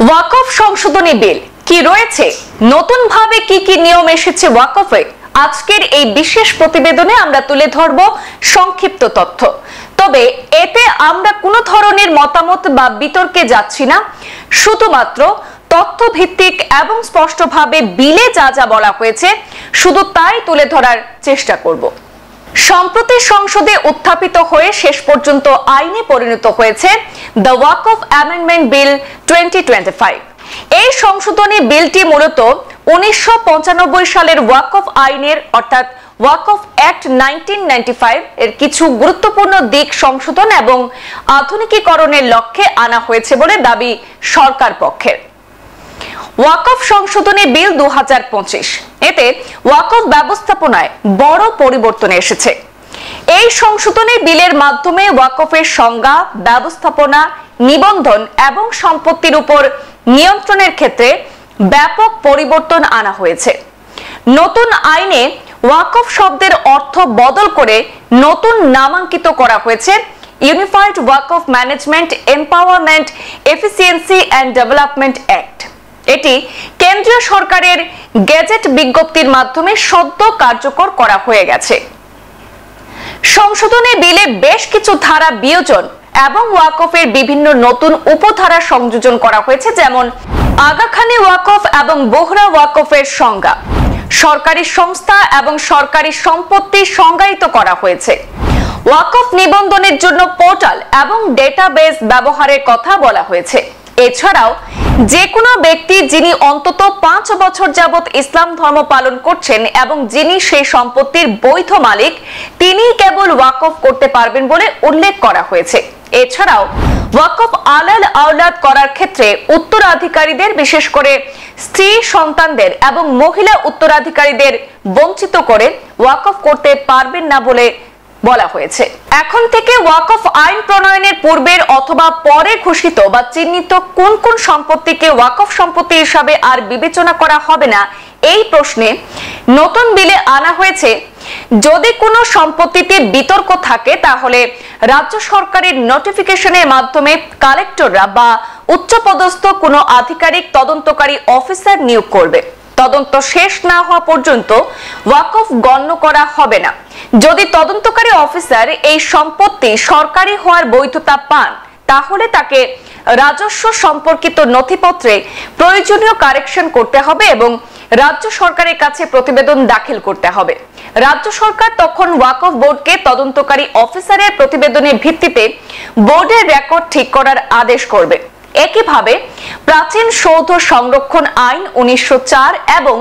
ওয়াকফ সংশোধনী বিল কি রয়েছে, নতুন ভাবে কি কি নিয়ম এসেছে ওয়াকফে, আজকের এই বিশেষ প্রতিবেদনে আমরা তুলে ধরব সংক্ষিপ্ত তথ্য। তবে এতে আমরা কোনো ধরনের মতামত বা বিতর্কে যাচ্ছি না, শুধুমাত্র তথ্য ভিত্তিক এবং স্পষ্টভাবে বিলে যা যা বলা হয়েছে শুধু তাই তুলে ধরার চেষ্টা করব। সম্প্রতি সংসদে উত্থাপিত হয়ে শেষ পর্যন্ত আইনে পরিণত হয়েছে দ্য ওয়াকফ অ্যামেন্ডমেন্ট বিল 2025। এই সংশোধনী বিলটি মূলত 1995 সালের ওয়াকফ আইনের অর্থাৎ ওয়াকফ অ্যাক্ট 1995 এর কিছু গুরুত্বপূর্ণ দিক সংশোধন এবং আধুনিকীকরণের লক্ষ্যে আনা হয়েছে বলে দাবি সরকার পক্ষের। ওয়াকফ সংশোধনী বিল 2025, এতে ওয়াকফ ব্যবস্থাপনায় বড় পরিবর্তন এসেছে। এই সংশোধনী বিলের মাধ্যমে ওয়াকফের সংজ্ঞা, ব্যবস্থাপনা, নিবন্ধন এবং সম্পত্তির উপর নিয়ন্ত্রণের ক্ষেত্রে ব্যাপক পরিবর্তন আনা হয়েছে। নতুন আইনে ওয়াকফ শব্দের অর্থ বদল করে নতুন নামাঙ্কিত করা হয়েছে unified Waqf management, empowerment, efficiency and development act. এটি কেন্দ্রীয় সরকারের গেজেট বিজ্ঞপ্তির মাধ্যমে সদ্য কার্যকর করা হয়ে গেছে। সংশোধনী বিলে বেশ কিছু ধারা বিয়োজন এবং ওয়াকফের বিভিন্ন নতুন উপধারা সংযোজন করা হয়েছে, যেমন আগাখানি ওয়াকফ এবং বোহরা ওয়াকফের সংজ্ঞা, সরকারি সংস্থা এবং সরকারি সম্পত্তি সংজ্ঞায়িত করা হয়েছে। ওয়াকফ নিবন্ধনের জন্য পোর্টাল এবং ডেটাবেস ব্যবহারের কথা বলা হয়েছে। এছাড়াও যে কোনো ব্যক্তি যিনি অন্তত 5 বছর যাবত ইসলাম ধর্ম পালন করছেন এবং যিনি সেই সম্পত্তির বৈধ মালিক, তিনি কেবল ওয়াকফ করতে পারবেন বলে উল্লেখ করা হয়েছে। এছাড়াও ওয়াকফ আলাল আওলাদ করার ক্ষেত্রে উত্তরাধিকারীদের, বিশেষ করে স্ত্রী সন্তানদের এবং মহিলা উত্তরাধিকারীদের বঞ্চিত করে ওয়াকফ করতে পারবেন না বলে বলা হয়েছে। এখন থেকে ওয়াকফ আইন প্রণয়নের পূর্বের অথবা পরে ঘোষিত বা চিহ্নিত কোন কোন সম্পত্তিকে ওয়াকফ সম্পত্তি হিসাবে আর বিবেচনা করা হবে না, এই প্রশ্নে নতুন বিলে আনা হয়েছে যদি কোনো সম্পত্তিতে বিতর্ক থাকে তাহলে রাজ্য সরকারের নোটিফিকেশনের মাধ্যমে কালেক্টররা বা উচ্চপদস্থ কোনো আধিকারিক তদন্তকারী অফিসার নিয়োগ করবে। তদন্ত শেষ না হওয়া পর্যন্ত ওয়াকফ গণ্য করা হবে না। যদি তদন্তকারী অফিসার এই সম্পত্তি সরকারি হওয়ার বৈধতা পান, তাহলে তাকে রাজস্ব সম্পর্কিত নথিপত্রে প্রয়োজনীয় কারেকশন করতে হবে এবং রাজ্য সরকারের কাছে প্রতিবেদন দাখিল করতে হবে। রাজ্য সরকার তখন ওয়াকফ বোর্ডকে তদন্তকারী অফিসারের প্রতিবেদনের ভিত্তিতে বোর্ডের রেকর্ড ঠিক করার আদেশ করবে। একইভাবে প্রাচীন সৌধ সংরক্ষণ আইন 1904 এবং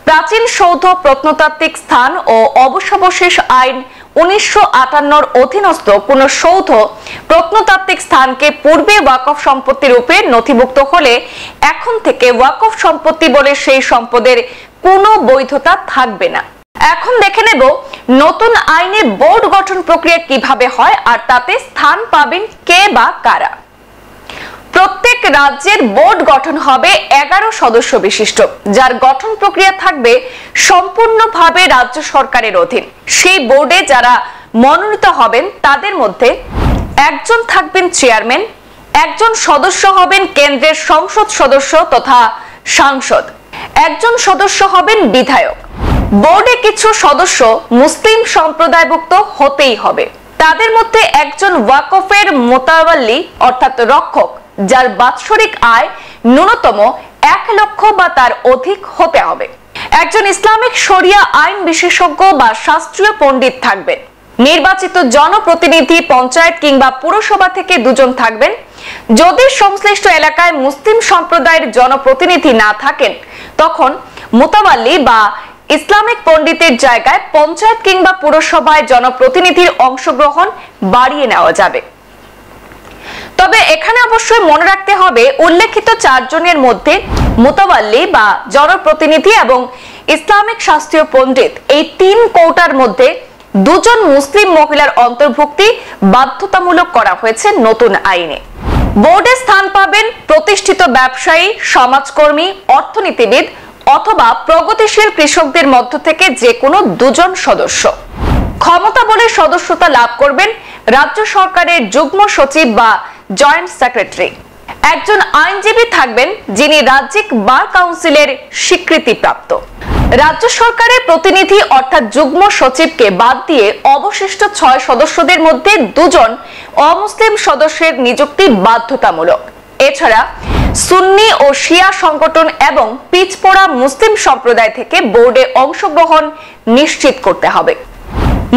প্রাচীন সৌধ প্রত্নতাত্ত্বিক স্থান ও অবশাবশেষ আইন 1958 অধীনস্থ কোন সৌধ প্রত্নতাত্ত্বিক স্থানকে পূর্বে ওয়াকফ সম্পত্তি রূপে নথিভুক্ত হলে এখন থেকে ওয়াকফ সম্পত্তি বলে সেই সম্পদের কোনো বৈধতা থাকবে না। এখন দেখে নেব নতুন আইনে বোর্ড গঠন প্রক্রিয়া কিভাবে হয় আর তাতে স্থান পাবেন কে বা কারা। প্রত্যেক রাজ্যের বোর্ড গঠন হবে 11 সদস্য বিশিষ্ট, যার গঠন প্রক্রিয়া থাকবে সম্পূর্ণভাবে রাজ্য সরকারের অধীন। সেই বোর্ডে যারা মনোনীত হবেন তাদের মধ্যে একজন থাকবেন চেয়ারম্যান, একজন সদস্য হবেন কেন্দ্রের সংসদ সদস্য তথা সাংসদ, একজন সদস্য হবেন বিধায়ক। বোর্ডে কিছু সদস্য মুসলিম সম্প্রদায়ভুক্ত হতেই হবে। তাদের মধ্যে একজন ওয়াকফের মোতাওয়াল্লি অর্থাৎ রক্ষক, যার বাৎসরিক আয় ন্যূনতম 1 লক্ষ বা তার অধিক হতে হবে। একজন ইসলামিক শরিয়া আইন বিশেষজ্ঞ বা শাস্ত্রীয় পণ্ডিত থাকবেন। নির্বাচিত জনপ্রতিনিধি পঞ্চায়েত কিংবা পুরসভা থেকে 2 জন থাকবেন। যদি সংশ্লিষ্ট এলাকায় মুসলিম সম্প্রদায়ের জনপ্রতিনিধি না থাকেন, তখন মোতাওয়াল্লি বা ইসলামিক পণ্ডিতের জায়গায় পঞ্চায়েত কিংবা পুরসভায় জনপ্রতিনিধির অংশগ্রহণ বাড়িয়ে নেওয়া যাবে। তবে এখানে অবশ্যই মনে রাখতে হবে উল্লেখিত 4 জনের মধ্যে মোতাওয়াল্লি বা জনপ্রতিনিধি এবং ইসলামিক শাস্ত্রীয় পণ্ডিত, এই 3 কোটার মধ্যে 2 জন মুসলিম মহিলার অন্তর্ভুক্তি বাধ্যতামূলক করা হয়েছে নতুন আইনে। বোর্ডে স্থান পাবেন প্রতিষ্ঠিত ব্যবসায়ী, সমাজকর্মী, অর্থনীতিবিদ অথবা প্রগতিশীল কৃষকদের মধ্য থেকে যে কোনো 2 জন সদস্য। ক্ষমতা বলে সদস্যতা লাভ করবেন রাজ্য সরকারের যুগ্ম সচিব বা জয়েন্ট সেক্রেটারি। একজন আইনজীবী থাকবেন যিনি রাজ্যিক বার কাউন্সিলের স্বীকৃতিপ্রাপ্ত। রাজ্য সরকারের প্রতিনিধি অর্থাৎ যুগ্ম সচিবকে বাদ দিয়ে অবশিষ্ট 6 সদস্যদের মধ্যে 2 জন অমুসলিম সদস্যের নিযুক্তি বাধ্যতামূলক। এছাড়া সুন্নি ও শিয়া সংগঠন এবং পিছপড়া মুসলিম সম্প্রদায় থেকে বোর্ডে অংশগ্রহণ নিশ্চিত করতে হবে।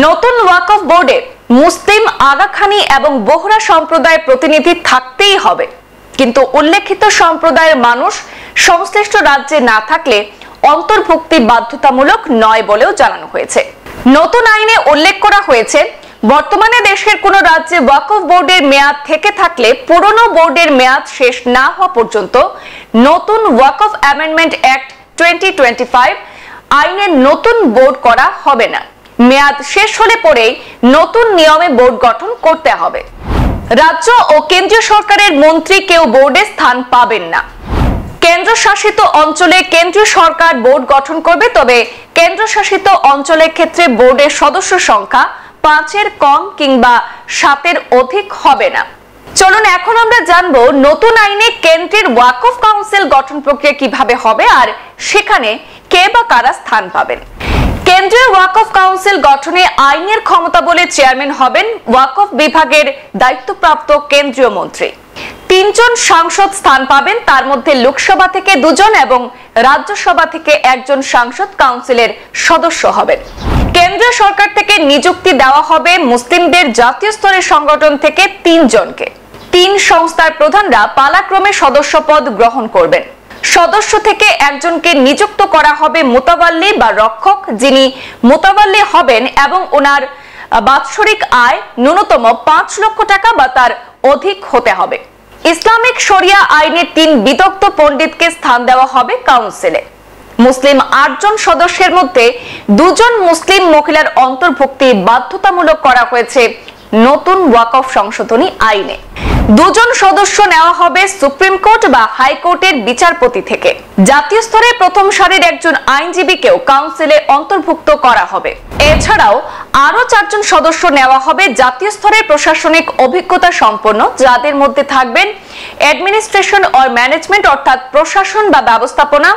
নতুন ওয়াকফ বোর্ডে মুসলিম, আগাখানি এবং বোহরা সম্প্রদায়ের প্রতিনিধি থাকতেই হবে, কিন্তু উল্লেখিত সম্প্রদায়ের মানুষ সংশ্লিষ্ট রাজ্যে না থাকলে অন্তর্ভুক্তি বাধ্যতামূলক নয় বলেও জানানো হয়েছে। নতুন আইনে উল্লেখ করা হয়েছে, বর্তমানে দেশের কোন রাজ্যে ওয়াকফ বোর্ডের মেয়াদ থেকে থাকলে পুরনো বোর্ডের মেয়াদ শেষ না হওয়া পর্যন্ত নতুন ওয়াকফ অ্যামেন্ডমেন্ট অ্যাক্ট 2025 আইনের নতুন বোর্ড করা হবে না। মেয়াদ শেষ হলে পরেই নতুন নিয়মে বোর্ড গঠন করতে হবে। রাজ্য ও কেন্দ্রীয় সরকারের মন্ত্রী কেউ বোর্ডে স্থান পাবেন না। কেন্দ্রশাসিত অঞ্চলে কেন্দ্রীয় সরকার বোর্ড গঠন করবে, তবে কেন্দ্রশাসিত অঞ্চলের ক্ষেত্রে বোর্ডের সদস্য সংখ্যা 5-এর কম কিংবা 7-এর অধিক হবে না। চলুন এখন আমরা জানবো নতুন আইনে কেন্দ্রের ওয়াকফ কাউন্সিল গঠন প্রক্রিয়া কিভাবে হবে আর সেখানে কে বা কারা স্থান পাবেন। কেন্দ্রীয় ওয়াকফ কাউন্সিল গঠনে আইনের ক্ষমতা বলে চেয়ারম্যান হবেন ওয়াকফ বিভাগের দায়িত্বপ্রাপ্ত কেন্দ্রীয় মন্ত্রী। 3 জন সাংসদ স্থান পাবেন, তার মধ্যে লোকসভা থেকে 2 জন এবং রাজ্যসভা থেকে 1 জন সাংসদ কাউন্সিলের সদস্য হবেন। কেন্দ্রীয় সরকার থেকে নিযুক্তি দেওয়া হবে মুসলিমদের জাতীয় স্তরের সংগঠন থেকে 3 জনকে। 3 সংস্থার প্রধানরা পালাক্রমে সদস্য পদ গ্রহণ করবেন। সদস্য থেকে 1 জনকে নিযুক্ত করা হবে মুতাওয়াল্লি বা রক্ষক, যিনি মুতাওয়াল্লি হবেন এবং ওনার বাৎসরিক আয় ন্যূনতম 5 লক্ষ টাকা বা তার অধিক হতে হবে। ইসলামিক শরিয়া আইনের 3 বিদগ্ধ পণ্ডিতকে স্থান দেওয়া হবে কাউন্সিলে। মুসলিম 8 জন সদস্যের মধ্যে 2 জন মুসলিম মহিলার অন্তর্ভুক্তি বাধ্যতামূলক করা হয়েছে নতুন ওয়াকফ সংশোধনী আইনে। 2 জন সদস্য নেওয়া হবে সুপ্রিম কোর্ট বা হাইকোর্টের বিচারপতি থেকে। জাতীয় স্তরে প্রথম সারির একজন আইনজীবীকেও কাউন্সিলে অন্তর্ভুক্ত করা হবে। এছাড়াও আরো 4 জন সদস্য নেওয়া হবে জাতীয় স্তরে প্রশাসনিক অভিজ্ঞতা সম্পন্ন, যাদের মধ্যে থাকবেন অ্যাডমিনিস্ট্রেশন অর ম্যানেজমেন্ট অর্থাৎ প্রশাসন বা ব্যবস্থাপনা,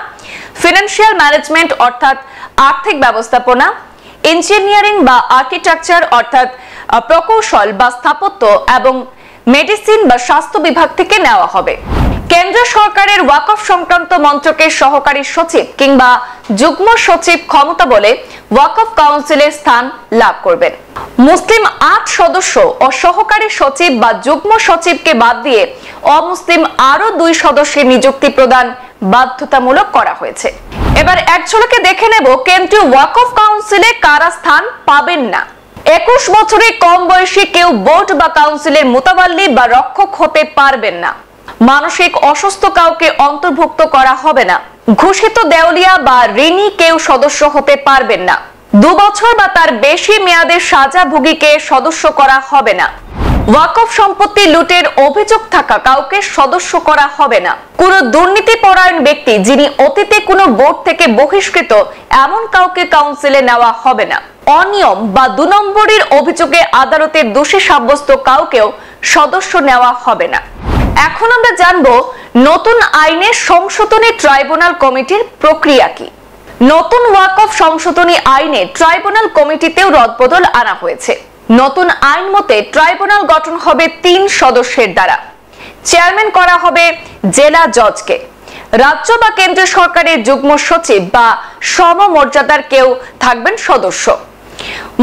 ফিনান্সিয়াল ম্যানেজমেন্ট অর্থাৎ আর্থিক ব্যবস্থাপনা, ইঞ্জিনিয়ারিং বা আর্কিটেকচার অর্থাৎ প্রকৌশল বা স্থাপত্য এবং মেডিসিন বা স্বাস্থ্য বিভাগ থেকে নেওয়া হবে। কেন্দ্র সরকারের ওয়াকফ সংক্রান্ত মন্ত্রকের সহকারী সচিব কিংবা যুগ্ম সচিব ক্ষমতা বলে ওয়াকফ কাউন্সিলের স্থান লাভ করবেন। মুসলিম 8 সদস্য ও সহকারী সচিব বা যুগ্ম সচিবকে বাদ দিয়ে অমুসলিম আরো 2 সদস্যের নিযুক্তি প্রদান বাধ্যতামূলক করা হয়েছে। এবার এক ঝলকে দেখে নেব কেন্দ্রীয় ওয়াকফ কাউন্সিলে কারা স্থান পাবেন না। 21 বছরের কম বয়সী কেউ বোর্ড বা কাউন্সিলের মুতাওয়াল্লি বা রক্ষক হতে পারবেন না। মানসিক অসুস্থ কাউকে অন্তর্ভুক্ত করা হবে না। ঘোষিত দেউলিয়া বা ঋণী কেউ সদস্য হতে পারবেন না। 2 বছর বা তার বেশি মেয়াদের সাজাভোগীকে সদস্য করা হবে না। ওয়াকফ সম্পত্তি লুটের অভিযোগ থাকা কাউকে সদস্য করা হবে না। কোনো দুর্নীতিপরায়ণ ব্যক্তি যিনি অতীতে কোনো বোর্ড থেকে বহিষ্কৃত এমন কাউকে কাউন্সিলে নেওয়া হবে না। অনিয়ম বা 2 নম্বরের অভিযোগে আদালতের দোষী সাব্যস্ত কাউকেও সদস্য নেওয়া হবে না। এখন আমরা জানবো নতুন আইনে সংশোধনী ট্রাইব্যুনাল কমিটির প্রক্রিয়া কি। নতুন ওয়াকফ সংশোধনী আইনে ট্রাইব্যুনাল কমিটিতেও রদবদল আনা হয়েছে। নতুন আইন মতে ট্রাইব্যুনাল গঠন হবে 3 সদস্যের দ্বারা। চেয়ারম্যান করা হবে জেলা জজকে। রাজ্য বা কেন্দ্রীয় সরকারের যুগ্ম সচিব বা সমমর্যাদার কেউ থাকবেন সদস্য।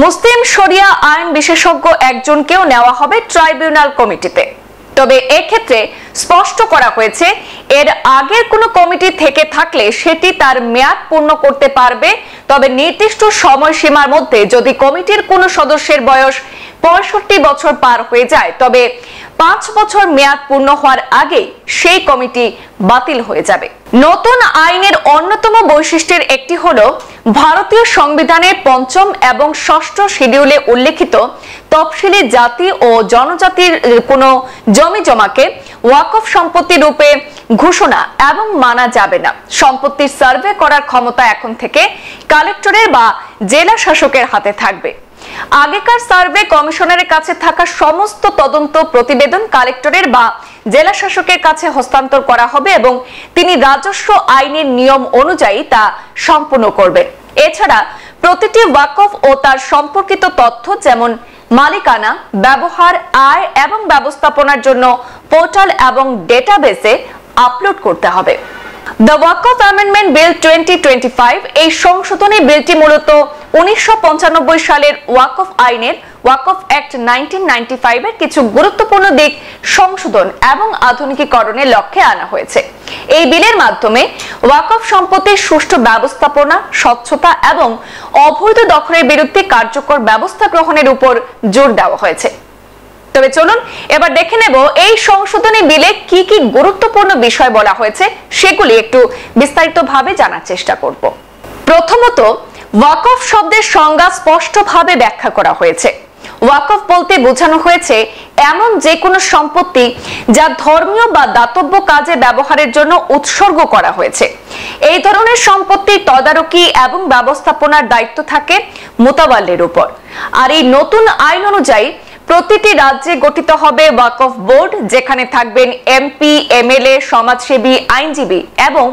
মুসলিম শরিয়া আইন বিশেষজ্ঞ একজনকেও নেওয়া হবে ট্রাইব্যুনাল কমিটিতে। তবে এক্ষেত্রে স্পষ্ট করা হয়েছে এর আগের কোনো কমিটি থেকে থাকলে সেটি তার মেয়াদ পূর্ণ করতে পারবে, তবে নির্দিষ্ট সময়সীমার মধ্যে যদি কমিটির কোনো সদস্যের বয়স 65 বছর পার হয়ে যায় তবে 5 বছর মেয়াদ পূর্ণ হওয়ার আগে সেই কমিটি বাতিল হয়ে যাবে। নতুন আইনের অন্যতম বৈশিষ্ট্যের একটি হলো ভারতীয় সংবিধানের 5ম এবং 6ষ্ঠ শিডিউলে উল্লেখিত তফসিলি জাতি ও জনজাতির কোনো জমি জমাকে ওয়াকফ সম্পত্তি রূপে ঘোষণা এবং মানা যাবে না। সম্পত্তির সার্ভে করার ক্ষমতা এখন থেকে কালেক্টরের বা জেলা শাসকের হাতে থাকবে। আগেকার সার্ভে কমিশনারের কাছে থাকা সমস্ত তদন্ত প্রতিবেদন কালেক্টরের বা জেলা শাসকের কাছে হস্তান্তর করা হবে এবং তিনি রাজস্ব আইনের নিয়ম অনুযায়ী তা সম্পন্ন করবেন। এছাড়া প্রতিটি ওয়াকফ ও তার সম্পর্কিত তথ্য যেমন মালিকানা, ব্যবহার, আয় এবং ব্যবস্থাপনার জন্য পোর্টাল এবং ডেটাবেসে আপলোড করতে হবে। দ্য ওয়াকফ অ্যামেন্ডমেন্ট বিল 2025 এই সংশোধনী বিলটি মূলত 1995 সালের ওয়াকফ আইনের ওয়াকফ অ্যাক্ট 1995 এর কিছু গুরুত্বপূর্ণ দিক সংশোধন এবং আধুনিকীকরণের লক্ষ্যে আনা হয়েছে। এই বিলের মাধ্যমে ওয়াকফ সম্পত্তির সুষ্ঠু ব্যবস্থাপনা, স্বচ্ছতা এবং অবৈধ দখলের বিরুদ্ধে কার্যকর ব্যবস্থা গ্রহণের উপর জোর দেওয়া হয়েছে। তবে চলুন এবার দেখে নেব এই সংশোধনী বিলে কি কি গুরুত্বপূর্ণ বিষয় বলা হয়েছে, সেগুলি একটু বিস্তারিতভাবে জানার চেষ্টা করব। প্রথমত, ওয়াকফ শব্দের সংজ্ঞা স্পষ্টভাবে ব্যাখ্যা করা হয়েছে। ওয়াকফ বলতে বোঝানো হয়েছে এমন যে কোনো সম্পত্তি যা ধর্মীয় বা দাতব্য কাজে ব্যবহারের জন্য উৎসর্গ করা হয়েছে। এই ধরনের সম্পত্তির তদারকি এবং ব্যবস্থাপনার দায়িত্ব থাকে মুতাওয়াল্লির উপর। আর এই নতুন আইন অনুযায়ী প্রতিটি রাজ্যে গঠিত হবে ওয়াকফ বোর্ড, যেখানে থাকবেন এমপি, এমএলএ, সমাজসেবী, আইনজীবী এবং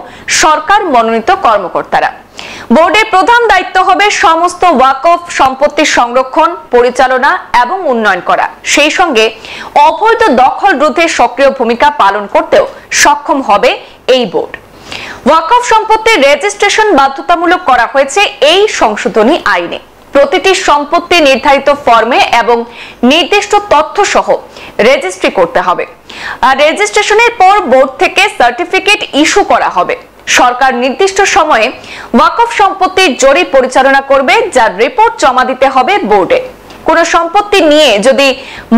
সরকার মনোনীত কর্মকর্তারা। বোর্ডের প্রধান দায়িত্ব হবে সমস্ত ওয়াকফ সম্পত্তির সংরক্ষণ, পরিচালনা এবং উন্নয়ন করা। সেই সঙ্গে অবৈধ দখল রোধে সক্রিয় ভূমিকা পালন করতেও সক্ষম হবে এই বোর্ড। ওয়াকফ সম্পত্তির রেজিস্ট্রেশন বাধ্যতামূলক করা হয়েছে এই সংশোধনী আইনে। প্রতিটি সম্পত্তি নির্ধারিত ফর্মে এবং নির্দিষ্ট তথ্য সহ রেজিস্ট্রি করতে হবে। আর রেজিস্ট্রেশনের পর বোর্ড থেকে সার্টিফিকেট ইস্যু করা হবে। সরকার নির্দিষ্ট সময়ে ওয়াকফ সম্পত্তির জরিপ পরিচালনা করবে, যার রিপোর্ট জমা দিতে হবে বোর্ডে। কোনো সম্পত্তি নিয়ে যদি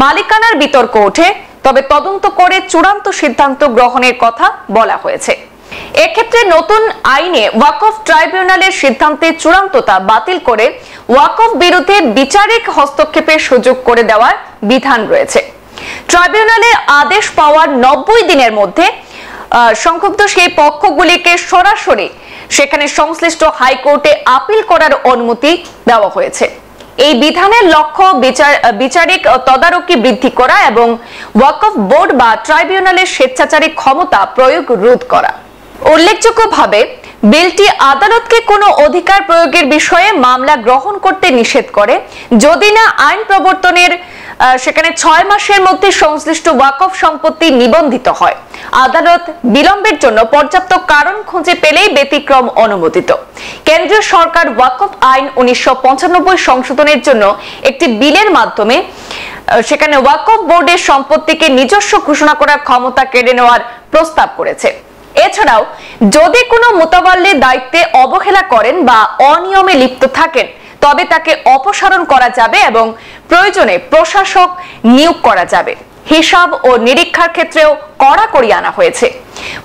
মালিকানার বিতর্ক ওঠে, তবে তদন্ত করে চূড়ান্ত সিদ্ধান্ত গ্রহণের কথা বলা হয়েছে। এক্ষেত্রে নতুন আইনে ওয়াকফ ট্রাইব্যুনালের সিদ্ধান্তের চূড়ান্ততা বাতিল করে ওয়াকফ বিরুদ্ধে বিচারিক হস্তক্ষেপের সুযোগ করে দেওয়ার বিধান রয়েছে। ট্রাইব্যুনালে আদেশ পাওয়ার 90 দিনের মধ্যে সংক্ষুব্ধ সেই পক্ষগুলিকে সরাসরি সেখানে সংশ্লিষ্ট হাইকোর্টে আপিল করার অনুমতি দেওয়া হয়েছে। এই বিধানের লক্ষ্য বিচারিক তদারকি বৃদ্ধি করা এবং ওয়াকফ বোর্ড বা ট্রাইব্যুনালের স্বেচ্ছাচারী ক্ষমতা প্রয়োগ রোধ করা। উল্লেখযোগ্যভাবে বিলটি আদালতকে কোনো অধিকার প্রয়োগের বিষয়ে মামলা গ্রহণ করতে নিষেধ করে, যদি না আইন প্রবর্তনের সেখানে 6 মাসের মধ্যে সংশ্লিষ্ট ওয়াকফ সম্পত্তি নিবন্ধিত হয়। আদালত বিলম্বের জন্য পর্যাপ্ত কারণ খুঁজে পেলেই ব্যতিক্রম অনুমোদিত। কেন্দ্রীয় সরকার ওয়াকফ আইন 1995 সংশোধনের জন্য একটি বিলের মাধ্যমে সেখানে ওয়াকফ বোর্ডের সম্পত্তিকে নিজস্ব ঘোষণা করার ক্ষমতা কেড়ে নেওয়ার প্রস্তাব করেছে। এছাড়াও যদি কোনো মুতাওয়াল্লি দায়িত্বে অবহেলা করেন বা অনিয়মে লিপ্ত থাকেন, তবে তাকে অপসারণ করা যাবে এবং প্রয়োজনে প্রশাসক নিয়োগ করা যাবে। হিসাব ও নিরীক্ষার ক্ষেত্রেও কড়াকড়ি আনা হয়েছে।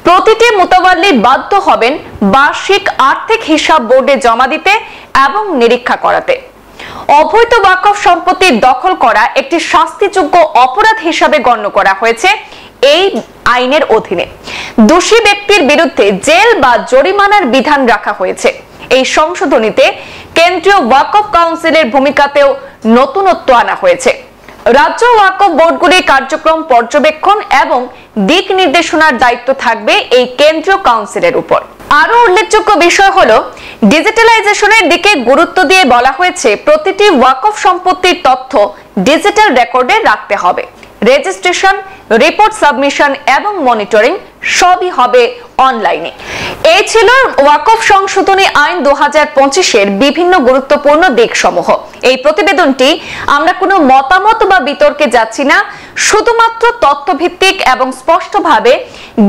প্রতিটি মুতাওয়াল্লি বাধ্য হবেন বার্ষিক আর্থিক হিসাব বোর্ডে জমা দিতে এবং নিরীক্ষা করাতে। অবৈধ ওয়াকফ সম্পত্তি দখল করা একটি শাস্তিযোগ্য অপরাধ হিসাবে গণ্য করা হয়েছে এই আইনের অধীনে। দোষী ব্যক্তির বিরুদ্ধে জেল বা জরিমানার বিধান রাখা হয়েছে। এই সংশোধনীতে কেন্দ্রীয় ওয়াকফ কাউন্সিলের ভূমিকাতেও নতুনত্ব আনা হয়েছে। রাজ্য ওয়াকফ বোর্ডগুলির কার্যক্রম পর্যবেক্ষণ এবং দিক নির্দেশনার দায়িত্ব থাকবে এই কেন্দ্রীয় কাউন্সিলের উপর। আরো উল্লেখযোগ্য বিষয় হলো ডিজিটালাইজেশনের দিকে গুরুত্ব দিয়ে বলা হয়েছে প্রতিটি ওয়াকফ সম্পত্তির তথ্য ডিজিটাল রেকর্ডে রাখতে হবে। রেজিস্ট্রেশন, রিপোর্ট সাবমিশন এবং মনিটরিং সবই হবে অনলাইনে। এই ছিল ওয়াকফ সংশোধনী আইন 2025-এর বিভিন্ন গুরুত্বপূর্ণ দিকসমূহ। এই প্রতিবেদনটি আমরা কোনো মতামত বা বিতর্কে যাচ্ছি না, শুধুমাত্র তথ্যভিত্তিক এবং স্পষ্টভাবে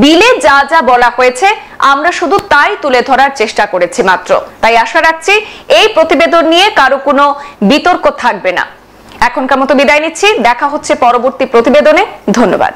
বিলে যা যা বলা হয়েছে আমরা শুধু তাই তুলে ধরার চেষ্টা করেছি মাত্র। তাই আশা রাখছি এই প্রতিবেদন নিয়ে কারো কোনো বিতর্ক থাকবে না। এখনকার মতো বিদায় নিচ্ছি, দেখা হচ্ছে পরবর্তী প্রতিবেদনে। ধন্যবাদ।